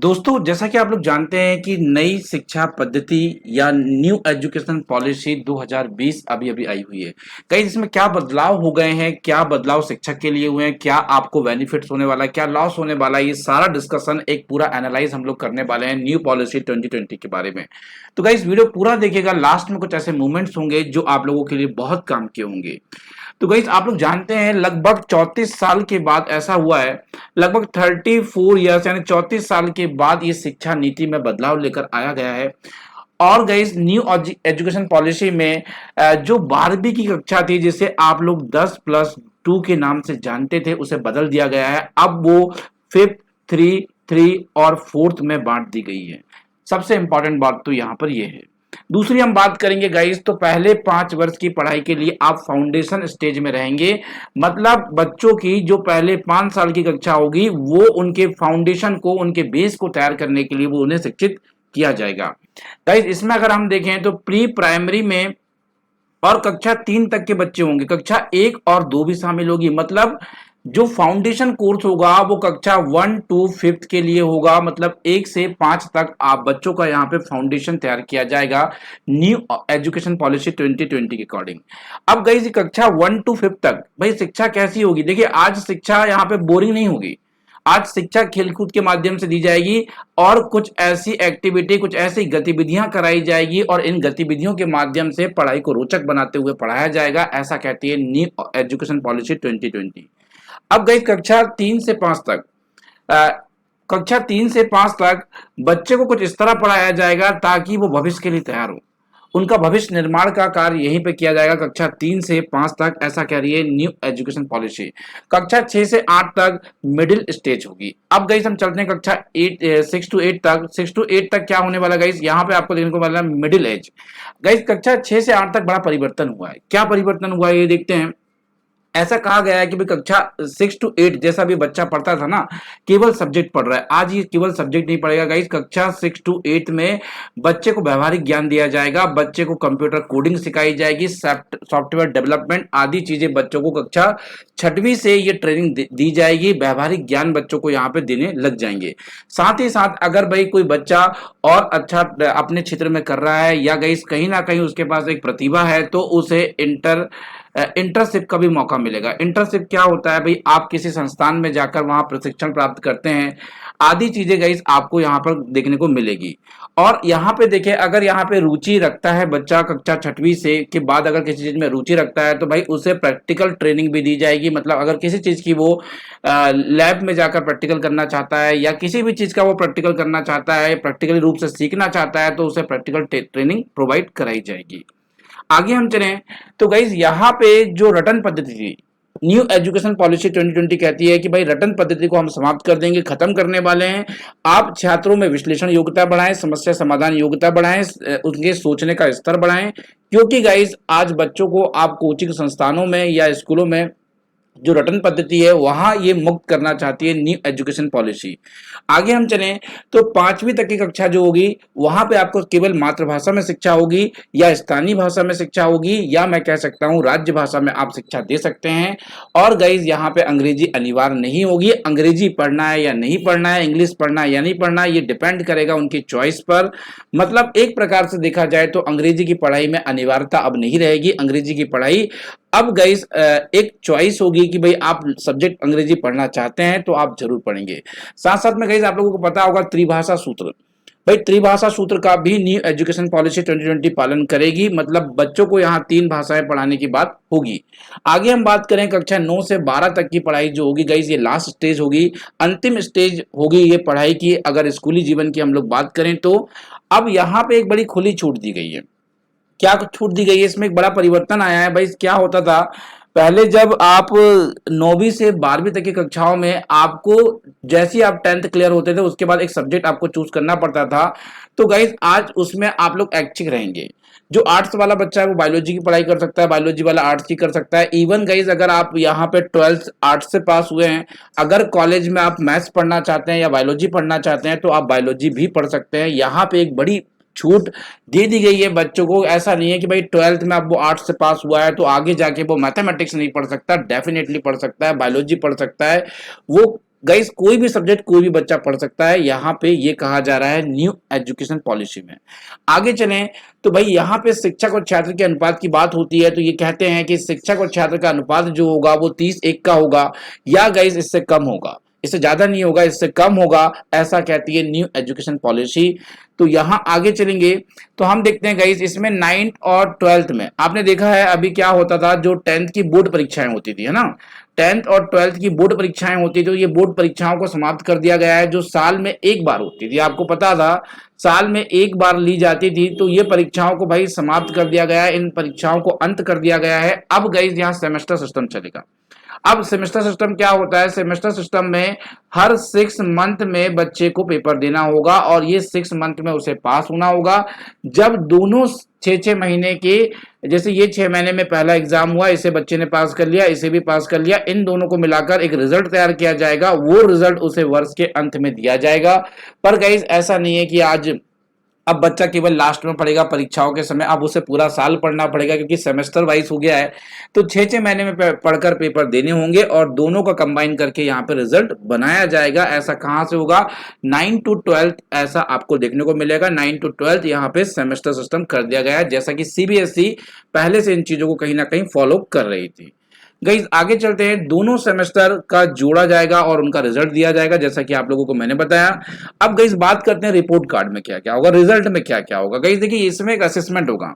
दोस्तों, जैसा कि आप लोग जानते हैं कि नई शिक्षा पद्धति या न्यू एजुकेशन पॉलिसी 2020 अभी-अभी आई हुई है। कहीं इसमें क्या बदलाव हो गए हैं, क्या बदलाव शिक्षक के लिए हुए हैं, क्या आपको बेनिफिट्स होने वाला है, क्या लॉस होने वाला है, ये सारा डिस्कशन एक पूरा एनालाइज़ हम लोग करने वाले हैं न्यू पॉलिसी 2020 के बारे में। तो गाइस वीडियो पूरा देखिएगा, लास्ट में कुछ ऐसे मोमेंट्स होंगे जो आप लोगों के लिए बहुत काम के होंगे। तो गाइस आप लोग जानते हैं लगभग 34 साल के बाद ऐसा हुआ है, लगभग 34 ईयर्स यानी 34 साल के बाद ये शिक्षा नीति में बदलाव लेकर आया गया है। और गाइस न्यू एजुकेशन पॉलिसी में जो 12वीं की कक्षा थी जिसे आप लोग 10+2 के नाम से जानते थे उसे बदल दिया गया है। अब वो फिफ्थ, थ्री, थ्री और फोर्थ में बांट दी गई है। सबसे इंपॉर्टेंट बात तो यहाँ पर ये है। दूसरी हम बात करेंगे गाइस, तो पहले 5 वर्ष की पढ़ाई के लिए आप फाउंडेशन स्टेज में रहेंगे। मतलब बच्चों की जो पहले 5 साल की कक्षा होगी वो उनके फाउंडेशन को, उनके बेस को तैयार करने के लिए वो उन्हें शिक्षित किया जाएगा। गाइस इसमें अगर हम देखें तो प्री प्राइमरी में और कक्षा 3 तक के बच्चे होंगे, कक्षा 1 और 2 भी शामिल होगी। मतलब जो फाउंडेशन कोर्स होगा वो कक्षा 1 टू 5th के लिए होगा। मतलब 1 से 5 तक आप बच्चों का यहाँ पे फाउंडेशन तैयार किया जाएगा न्यू एजुकेशन पॉलिसी 2020 के अकॉर्डिंग। अब गई कक्षा 1 टू 5th तक भाई शिक्षा कैसी होगी? देखिए आज शिक्षा यहाँ पे बोरिंग नहीं होगी। आज शिक्षा खेलकूद के माध्यम से दी जाएगी और कुछ ऐसी एक्टिविटी, कुछ ऐसी गतिविधियां कराई जाएगी और इन गतिविधियों के माध्यम से पढ़ाई को रोचक बनाते हुए पढ़ाया जाएगा, ऐसा कहती है न्यू एजुकेशन पॉलिसी 2020। अब गई कक्षा 3 से 5 तक, अ, कक्षा 3 से 5 तक बच्चे को कुछ इस तरह पढ़ाया जाएगा ताकि वो भविष्य के लिए तैयार हो। उनका भविष्य निर्माण का कार्य यहीं पे किया जाएगा कक्षा 3 से 5 तक, ऐसा कह रही है न्यू एजुकेशन पॉलिसी। कक्षा 6 से 8 तक मिडिल स्टेज होगी। अब गाइस हम चलते हैं कक्षा 6 टू 8 तक। 6 टू 8 तक क्या होने वाला गाइस? यहाँ पे आपको देखने को मिल रहा है मिडिल एज। गाइस कक्षा 6 से 8 तक बड़ा परिवर्तन हुआ है। क्या परिवर्तन हुआ है ये देखते हैं। ऐसा कहा गया है कि भाई कक्षा 6 टू 8 जैसा भी बच्चा पढ़ता था ना, केवल सब्जेक्ट पढ़ रहा है, आज ये केवल सब्जेक्ट नहीं पढ़ेगा गाइस। कक्षा 6 टू 8 में बच्चे को व्यवहारिक ज्ञान दिया जाएगा, बच्चे को कंप्यूटर कोडिंग सिखाई जाएगी, सॉफ्टवेयर डेवलपमेंट आदि चीजें बच्चों को कक्षा 6वीं से ये ट्रेनिंग दी जाएगी। व्यवहारिक ज्ञान बच्चों को यहाँ पे देने लग जाएंगे। साथ ही साथ अगर भाई कोई बच्चा और अच्छा अपने क्षेत्र में कर रहा है या गाइस कहीं ना कहीं उसके पास एक प्रतिभा है तो उसे इंटर्नशिप का भी मौका मिलेगा। इंटर्नशिप क्या होता है भाई? आप किसी संस्थान में जाकर वहां प्रशिक्षण प्राप्त करते हैं, आदि चीजें गाइस आपको यहाँ पर देखने को मिलेगी। और यहाँ पे देखें, अगर यहाँ पे रुचि रखता है बच्चा कक्षा 6वीं से के बाद अगर किसी चीज में रुचि रखता है तो भाई उसे प्रैक्टिकल ट्रेनिंग भी दी जाएगी। मतलब अगर किसी चीज की वो लैब में जाकर प्रैक्टिकल करना चाहता है या किसी भी चीज का वो प्रैक्टिकल करना चाहता है, प्रैक्टिकली रूप से सीखना चाहता है, तो उसे प्रैक्टिकल ट्रेनिंग प्रोवाइड कराई जाएगी। आगे हम चलें तो गाइज यहाँ पे जो रटन पद्धति थी, न्यू एजुकेशन पॉलिसी 2020 कहती है कि भाई रटन पद्धति को हम समाप्त कर देंगे, खत्म करने वाले हैं। आप छात्रों में विश्लेषण योग्यता बढ़ाएं, समस्या समाधान योग्यता बढ़ाएं, उनके सोचने का स्तर बढ़ाएं। क्योंकि गाइज आज बच्चों को आप कोचिंग संस्थानों में या स्कूलों में जो रटन पद्धति है वहां ये मुक्त करना चाहती है न्यू एजुकेशन पॉलिसी। आगे हम चलें तो 5वीं तक की कक्षा जो होगी वहां पे आपको केवल मातृभाषा में शिक्षा होगी या स्थानीय भाषा में शिक्षा होगी या मैं कह सकता हूं राज्य भाषा में आप शिक्षा दे सकते हैं। और गाइज यहाँ पे अंग्रेजी अनिवार्य नहीं होगी। अंग्रेजी पढ़ना है या नहीं पढ़ना है, इंग्लिश पढ़ना है या नहीं पढ़ना है, ये डिपेंड करेगा उनकी चॉइस पर। मतलब एक प्रकार से देखा जाए तो अंग्रेजी की पढ़ाई में अनिवार्यता अब नहीं रहेगी। अंग्रेजी की पढ़ाई अब गाइस एक चॉइस होगी कि भाई आप सब्जेक्ट अंग्रेजी पढ़ना चाहते हैं तो आप जरूर पढ़ेंगे। साथ साथ में गाइस आप लोगों को पता होगा त्रिभाषा सूत्र। भाई त्रिभाषा सूत्र का भी न्यू एजुकेशन पॉलिसी 2020 पालन करेगी। मतलब बच्चों को यहाँ 3 भाषाएं पढ़ाने की बात होगी। आगे हम बात करें कक्षा 9 से 12 तक की पढ़ाई जो होगी गाइस, ये लास्ट स्टेज होगी, अंतिम स्टेज होगी ये पढ़ाई की। अगर स्कूली जीवन की हम लोग बात करें तो अब यहाँ पे एक बड़ी खुली छूट दी गई है। क्या छूट दी गई है? इसमें एक बड़ा परिवर्तन आया है। भाई क्या होता था पहले, जब आप 9वीं से 12वीं तक की कक्षाओं में आपको जैसे ही आप 10th क्लियर होते थे उसके बाद एक सब्जेक्ट आपको चूज करना पड़ता था। तो गाइज आज उसमें आप लोग ऐच्छिक रहेंगे। जो आर्ट्स वाला बच्चा है वो बायोलॉजी की पढ़ाई कर सकता है, बायोलॉजी वाला आर्ट्स की कर सकता है। इवन गाइज अगर आप यहाँ पे 12th आर्ट्स से पास हुए हैं, अगर कॉलेज में आप मैथ्स पढ़ना चाहते हैं या बायोलॉजी पढ़ना चाहते हैं तो आप बायोलॉजी भी पढ़ सकते हैं। यहाँ पे एक बड़ी छूट दे दी गई है बच्चों को। ऐसा नहीं है कि भाई 12th में अब वो आर्ट्स से पास हुआ है तो आगे जाके वो मैथमेटिक्स नहीं पढ़ सकता, डेफिनेटली पढ़ सकता है, बायोलॉजी पढ़ सकता है। वो गाइस कोई भी सब्जेक्ट कोई भी बच्चा पढ़ सकता है, यहाँ पे ये कहा जा रहा है न्यू एजुकेशन पॉलिसी में। आगे चलें तो भाई यहाँ पे शिक्षक और छात्र के अनुपात की बात होती है, तो ये कहते हैं कि शिक्षक और छात्र का अनुपात जो होगा वो 30:1 का होगा, या गाइस इससे कम होगा, इससे ज्यादा नहीं होगा, इससे कम होगा, ऐसा कहती है न्यू एजुकेशन पॉलिसी। तो यहाँ आगे चलेंगे तो हम देखते हैं गाइस इसमें 9th और 12th में आपने देखा है अभी क्या होता था, जो 10th की बोर्ड परीक्षाएं होती थी, है ना, 10th और 12th की बोर्ड परीक्षाएं होती थी, तो ये बोर्ड परीक्षाओं को समाप्त कर दिया गया है, जो साल में एक बार होती थी, आपको पता था साल में एक बार ली जाती थी, तो ये परीक्षाओं को भाई समाप्त कर दिया गया है, इन परीक्षाओं को अंत कर दिया गया है। अब गाइस यहाँ सेमेस्टर सिस्टम चलेगा। अब सेमेस्टर सिस्टम क्या होता है, सेमेस्टर सिस्टम में हर 6 मंथ में बच्चे को पेपर देना होगा, और ये 6 मंथ में उसे पास होना होगा। जब दोनों 6-6 महीने के, जैसे ये 6 महीने में पहला एग्जाम हुआ, इसे बच्चे ने पास कर लिया, इसे भी पास कर लिया, इन दोनों को मिलाकर एक रिजल्ट तैयार किया जाएगा, वो रिजल्ट उसे वर्ष के अंत में दिया जाएगा। पर गाइस ऐसा नहीं है कि आज अब बच्चा केवल लास्ट में पढ़ेगा परीक्षाओं के समय, अब उसे पूरा साल पढ़ना पड़ेगा, क्योंकि सेमेस्टर वाइज हो गया है, तो 6-6 महीने में पढ़कर पेपर देने होंगे, और दोनों का कंबाइन करके यहाँ पे रिजल्ट बनाया जाएगा। ऐसा कहाँ से होगा, 9 to 12 ऐसा आपको देखने को मिलेगा। 9 to 12 यहाँ पे सेमेस्टर सिस्टम कर दिया गया है, जैसा कि सीबीएसई पहले से इन चीजों को कहीं ना कहीं फॉलो कर रही थी। गाइस आगे चलते हैं, दोनों सेमेस्टर का जोड़ा जाएगा और उनका रिजल्ट दिया जाएगा, जैसा कि आप लोगों को मैंने बताया। अब गाइस बात करते हैं रिपोर्ट कार्ड में क्या क्या होगा, रिजल्ट में क्या क्या होगा। गाइस देखिए इसमें एक असेसमेंट होगा,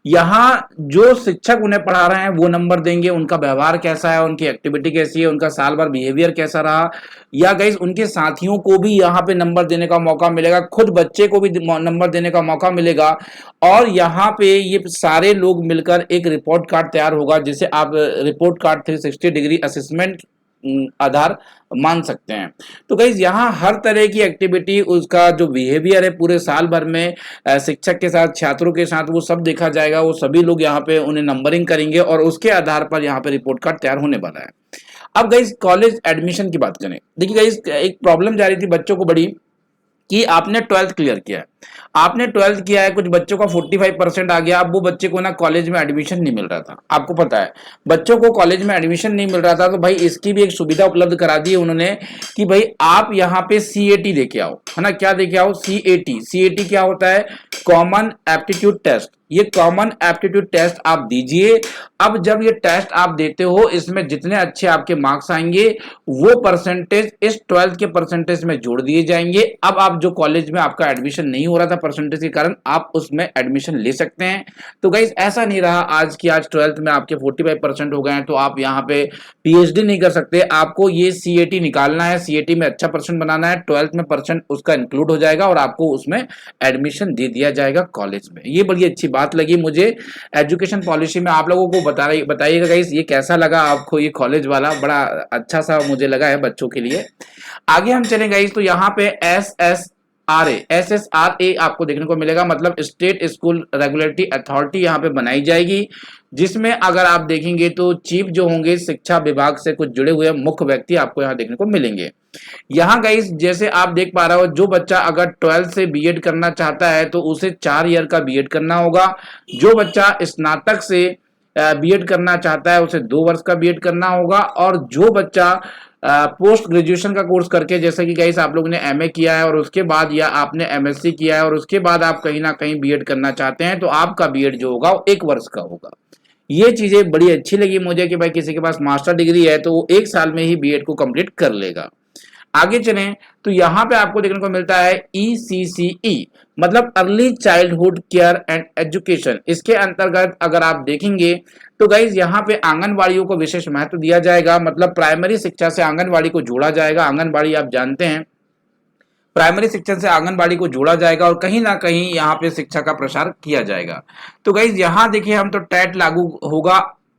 यहाँ जो शिक्षक उन्हें पढ़ा रहे हैं वो नंबर देंगे, उनका व्यवहार कैसा है, उनकी एक्टिविटी कैसी है, उनका साल भर बिहेवियर कैसा रहा, या गाइस उनके साथियों को भी यहाँ पे नंबर देने का मौका मिलेगा, खुद बच्चे को भी नंबर देने का मौका मिलेगा, और यहाँ पे ये सारे लोग मिलकर एक रिपोर्ट कार्ड तैयार होगा, जिसे आप रिपोर्ट कार्ड 360 डिग्री असेसमेंट आधार मान सकते हैं। तो गाइज यहाँ हर तरह की एक्टिविटी, उसका जो बिहेवियर है पूरे साल भर में शिक्षक के साथ, छात्रों के साथ, वो सब देखा जाएगा, वो सभी लोग यहाँ पे उन्हें नंबरिंग करेंगे, और उसके आधार पर यहाँ पे रिपोर्ट कार्ड तैयार होने वाला है। अब गाइज कॉलेज एडमिशन की बात करें, देखिए गाइज एक प्रॉब्लम जा रही थी बच्चों को बड़ी, कि आपने 12th क्लियर किया है, आपने 12th किया है, कुछ बच्चों का 45% आ गया, अब वो बच्चे को ना कॉलेज में एडमिशन नहीं मिल रहा था। आपको पता है बच्चों को कॉलेज में एडमिशन नहीं मिल रहा था, तो भाई इसकी भी एक सुविधा उपलब्ध करा दी है उन्होंने, कि भाई आप यहाँ पे CAT देके आओ, है ना, क्या देके आओ, CAT क्या होता है, कॉमन एप्टीट्यूड टेस्ट। ये कॉमन एप्टीट्यूड टेस्ट आप दीजिए। अब जब ये टेस्ट आप देते हो, इसमें जितने अच्छे आपके मार्क्स आएंगे वो परसेंटेज इस 12th के परसेंटेज में जोड़ दिए जाएंगे। अब आप जो कॉलेज में आपका एडमिशन नहीं हो रहा था परसेंटेज के कारण, आप उसमें एडमिशन ले सकते हैं। तो गाइस ऐसा नहीं रहा आज की आज 12th में आपके 45% हो गए हैं तो आप यहाँ पे PhD नहीं कर सकते। आपको ये CAT निकालना है, CAT में अच्छा परसेंट बनाना है, 12th में परसेंट उसका इंक्लूड हो जाएगा और आपको उसमें एडमिशन दे दिया जाएगा कॉलेज में। ये बड़ी अच्छी बात लगी मुझे एजुकेशन पॉलिसी में। आप लोगों को बताइएगा गाइस ये कैसा लगा आपको, ये कॉलेज वाला बड़ा अच्छा सा मुझे लगा है बच्चों के लिए। आगे हम चलें गाइस तो यहाँ पे SSRA आपको देखने को मिलेगा, मतलब स्टेट स्कूल रेगुलेटरी अथॉरिटी यहाँ पे बनाई जाएगी, जिसमें अगर आप देखेंगे तो चीफ जो होंगे शिक्षा विभाग से कुछ जुड़े हुए मुख्य व्यक्ति आपको यहाँ देखने को मिलेंगे। यहाँ गाइस जैसे आप देख पा रहे हो, जो बच्चा अगर 12th से बीएड करना चाहता है तो उसे 4 ईयर का बीएड करना होगा। जो बच्चा स्नातक से बीएड करना चाहता है उसे 2 वर्ष का बीएड करना होगा। और जो बच्चा पोस्ट ग्रेजुएशन का कोर्स करके, जैसे कि गाइस आप लोगों ने एमए किया है और उसके बाद, या आपने एमएससी किया है और उसके बाद आप कहीं ना कहीं बीएड करना चाहते हैं, तो आपका बीएड जो होगा वो 1 वर्ष का होगा। ये चीजें बड़ी अच्छी लगी मुझे कि भाई किसी के पास मास्टर डिग्री है तो वो 1 साल में ही बीएड को कंप्लीट कर लेगा। आगे चलें तो यहाँ पे आपको देखने को मिलता है ECCE, मतलब early childhood care and education. इसके अंतर्गत अगर आप देखेंगे तो गाइज यहाँ पे आंगनबाड़ियों को विशेष महत्व दिया जाएगा, मतलब प्राइमरी शिक्षा से आंगनबाड़ी को जोड़ा जाएगा। आंगनबाड़ी आप जानते हैं, प्राइमरी शिक्षण से आंगनबाड़ी को जोड़ा जाएगा और कहीं ना कहीं यहाँ पे शिक्षा का प्रसार किया जाएगा। तो गाइज यहाँ देखिए हम तो टेट लागू होगा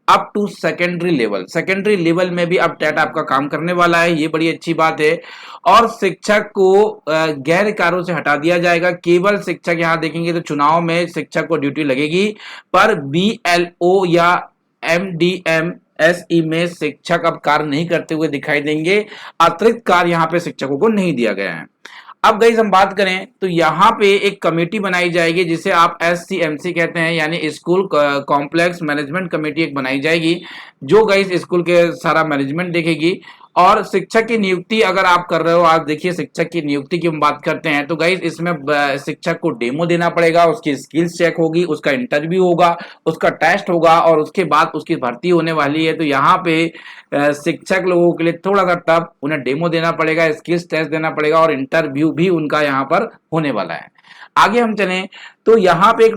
up to secondary level. Secondary level में भी अब टेट आपका काम करने वाला है, ये बड़ी अच्छी बात है। और शिक्षक को गैर कार्यों से हटा दिया जाएगा, केवल शिक्षक, यहाँ देखेंगे तो चुनाव में शिक्षक को ड्यूटी लगेगी, पर BLO या MDMSE में शिक्षक अब कार्य नहीं करते हुए दिखाई देंगे। अतिरिक्त कार्य यहाँ पे शिक्षकों को नहीं दिया गया है। अब गाइस हम बात करें तो यहाँ पे एक कमेटी बनाई जाएगी जिसे आप SCMC कहते हैं, यानी स्कूल कॉम्प्लेक्स मैनेजमेंट कमेटी एक बनाई जाएगी, जो गाइस स्कूल के सारा मैनेजमेंट देखेगी। और शिक्षक की नियुक्ति अगर आप कर रहे हो, आज देखिए शिक्षक की नियुक्ति की हम बात करते हैं तो गाइस इसमें शिक्षक को डेमो देना पड़ेगा, उसकी स्किल्स चेक होगी, उसका इंटरव्यू होगा, उसका टेस्ट होगा और उसके बाद उसकी भर्ती होने वाली है। तो यहाँ पे शिक्षक लोगों के लिए थोड़ा सा टफ, उन्हें डेमो देना पड़ेगा, स्किल्स टेस्ट देना पड़ेगा और इंटरव्यू भी उनका यहाँ पर होने वाला है। आगे हम चलें तो यहाँ पे एक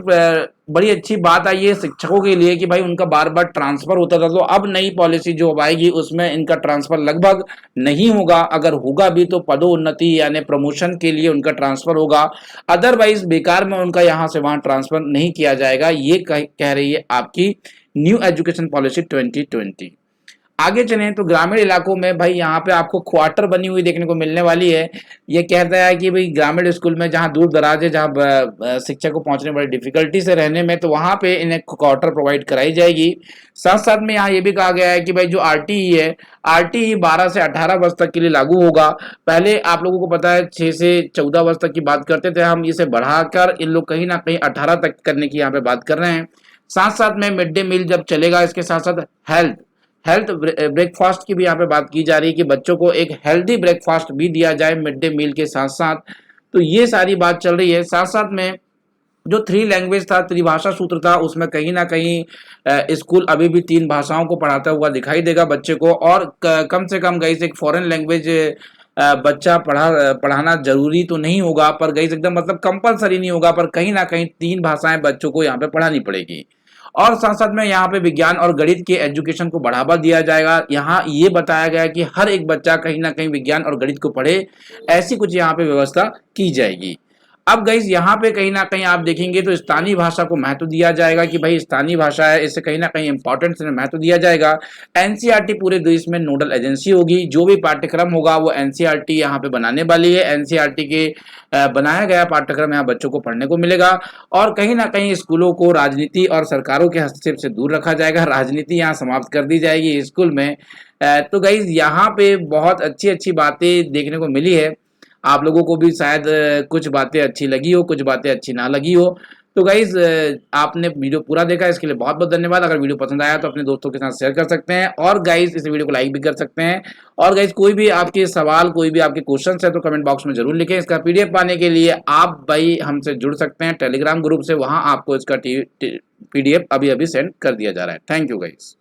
बड़ी अच्छी बात आई है शिक्षकों के लिए कि भाई उनका बार बार ट्रांसफर होता था, तो अब नई पॉलिसी जो अब आएगी उसमें इनका ट्रांसफर लगभग नहीं होगा, अगर होगा भी तो पदोन्नति यानी प्रमोशन के लिए उनका ट्रांसफर होगा, अदरवाइज बेकार में उनका यहाँ से वहां ट्रांसफर नहीं किया जाएगा। ये कह रही है आपकी न्यू एजुकेशन पॉलिसी 2020। आगे चलें तो ग्रामीण इलाकों में भाई यहाँ पे आपको क्वार्टर बनी हुई देखने को मिलने वाली है। ये कहता है कि भाई ग्रामीण स्कूल में जहाँ दूर दराज है, जहाँ शिक्षा को पहुंचने बड़ी डिफिकल्टी से रहने में, तो वहाँ पे इन्हें क्वार्टर प्रोवाइड कराई जाएगी। साथ साथ में यहाँ ये भी कहा गया है कि भाई जो आरटीई है, आरटीई 12 से 18 वर्ष तक के लिए लागू होगा। पहले आप लोगों को पता है 6 से 14 वर्ष तक की बात करते थे, हम इसे बढ़ाकर इन लोग कहीं ना कहीं 18 तक करने की यहाँ पे बात कर रहे हैं। साथ साथ में मिड डे मील जब चलेगा, इसके साथ साथ हेल्थ ब्रेकफास्ट की भी यहाँ पे बात की जा रही है कि बच्चों को एक हेल्दी ब्रेकफास्ट भी दिया जाए मिड डे मील के साथ साथ। तो ये सारी बात चल रही है। साथ साथ में जो 3 लैंग्वेज था, त्रिभाषा सूत्र था, उसमें कहीं ना कहीं स्कूल अभी भी 3 भाषाओं को पढ़ाता हुआ दिखाई देगा बच्चे को, और कम से कम गाइस एक फॉरेन लैंग्वेज बच्चा पढ़ाना जरूरी तो नहीं होगा, पर गाइस एकदम मतलब कंपलसरी नहीं होगा, पर कहीं ना कहीं 3 भाषाएं बच्चों को यहाँ पे पढ़ानी पड़ेगी। और साथ साथ में यहाँ पे विज्ञान और गणित के एजुकेशन को बढ़ावा दिया जाएगा। यहाँ ये बताया गया है कि हर एक बच्चा कहीं ना कहीं विज्ञान और गणित को पढ़े, ऐसी कुछ यहाँ पे व्यवस्था की जाएगी। अब गाइस यहाँ पे कहीं ना कहीं आप देखेंगे तो स्थानीय भाषा को महत्व दिया जाएगा कि भाई स्थानीय भाषा है, इससे कहीं ना कहीं इंपॉर्टेंस महत्व दिया जाएगा। एनसीईआरटी पूरे देश में नोडल एजेंसी होगी, जो भी पाठ्यक्रम होगा वो एनसीईआरटी यहाँ पे बनाने वाली है। एनसीईआरटी के बनाया गया पाठ्यक्रम यहाँ बच्चों को पढ़ने को मिलेगा, और कहीं ना कहीं स्कूलों को राजनीति और सरकारों के हस्तक्षेप से दूर रखा जाएगा, राजनीति यहाँ समाप्त कर दी जाएगी स्कूल में। तो गाइज यहाँ पे बहुत अच्छी अच्छी बातें देखने को मिली है। आप लोगों को भी शायद कुछ बातें अच्छी लगी हो, कुछ बातें अच्छी ना लगी हो। तो गाइज आपने वीडियो पूरा देखा, इसके लिए बहुत बहुत धन्यवाद। अगर वीडियो पसंद आया तो अपने दोस्तों के साथ शेयर कर सकते हैं, और गाइज इस वीडियो को लाइक भी कर सकते हैं। और गाइज कोई भी आपके सवाल, कोई भी आपके क्वेश्चन है तो कमेंट बॉक्स में जरूर लिखें। इसका पीडीएफ पाने के लिए आप भाई हमसे जुड़ सकते हैं टेलीग्राम ग्रुप से, वहां आपको इसका पीडीएफ अभी अभी सेंड कर दिया जा रहा है। Thank you guys.